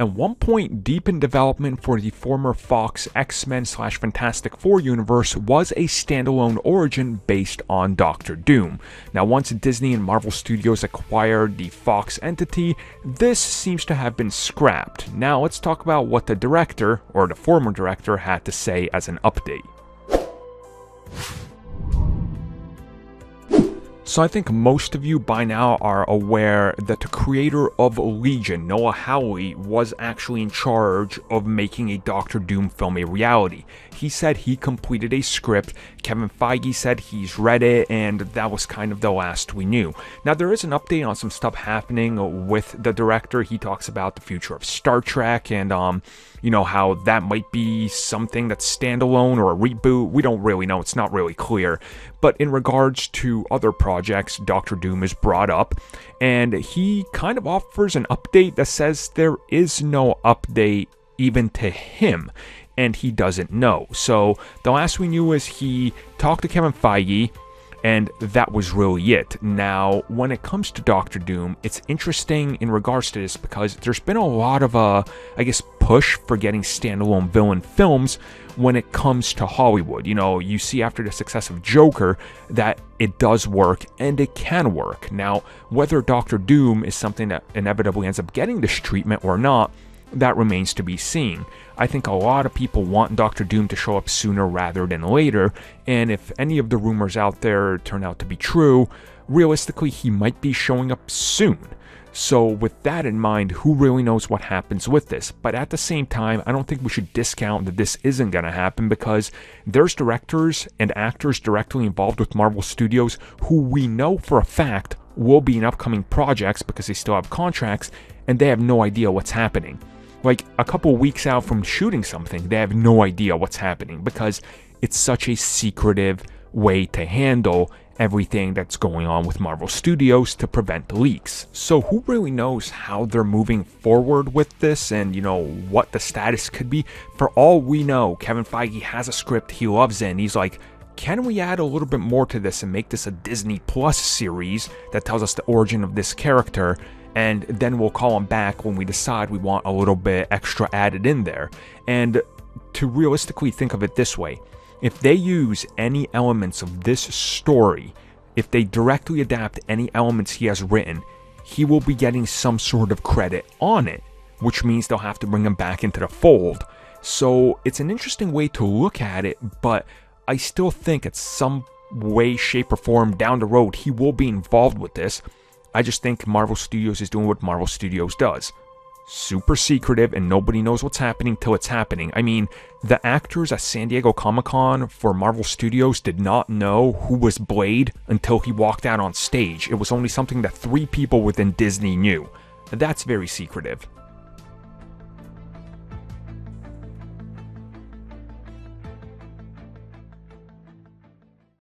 and one point deep in development for the former Fox X-Men/Fantastic Four universe was a standalone origin based on Doctor Doom. Now, once Disney and Marvel Studios acquired the Fox entity, this seems to have been scrapped. Now, let's talk about what the director, or the former director, had to say as an update. So I think most of you by now are aware that the creator of Legion, Noah Hawley, was actually in charge of making a Doctor Doom film a reality. He said he completed a script, Kevin Feige said he's read it, and that was kind of the last we knew. Now there is an update on some stuff happening with the director. He talks about the future of Star Trek and how that might be something that's standalone or a reboot. We don't really know, it's not really clear. But in regards to other projects, Doctor Doom is brought up, and he kind of offers an update that says there is no update even to him, and he doesn't know. So the last we knew is he talked to Kevin Feige, and that was really it. Now, when it comes to Doctor Doom, it's interesting in regards to this because there's been a lot of, push for getting standalone villain films when it comes to Hollywood. You see after the success of Joker that it does work and it can work. Now, whether Doctor Doom is something that inevitably ends up getting this treatment or not, that remains to be seen. I think a lot of people want Doctor Doom to show up sooner rather than later, and if any of the rumors out there turn out to be true, realistically he might be showing up soon. So with that in mind, who really knows what happens with this? But at the same time, I don't think we should discount that this isn't going to happen because there's directors and actors directly involved with Marvel Studios who we know for a fact will be in upcoming projects because they still have contracts and they have no idea what's happening. Like a couple weeks out from shooting something, they have no idea what's happening because it's such a secretive way to handle everything that's going on with Marvel Studios to prevent leaks. So who really knows how they're moving forward with this and, what the status could be? For all we know, Kevin Feige has a script, he loves it, and he's like, can we add a little bit more to this and make this a Disney Plus series that tells us the origin of this character? And then we'll call him back when we decide we want a little bit extra added in there. And to realistically think of it this way, if they use any elements of this story, if they directly adapt any elements he has written, he will be getting some sort of credit on it, which means they'll have to bring him back into the fold. So it's an interesting way to look at it, but I still think at some way, shape, or form down the road, he will be involved with this. I just think Marvel Studios is doing what Marvel Studios does. Super secretive and nobody knows what's happening till it's happening. I mean, the actors at San Diego Comic-Con for Marvel Studios did not know who was Blade until he walked out on stage. It was only something that 3 people within Disney knew. That's very secretive.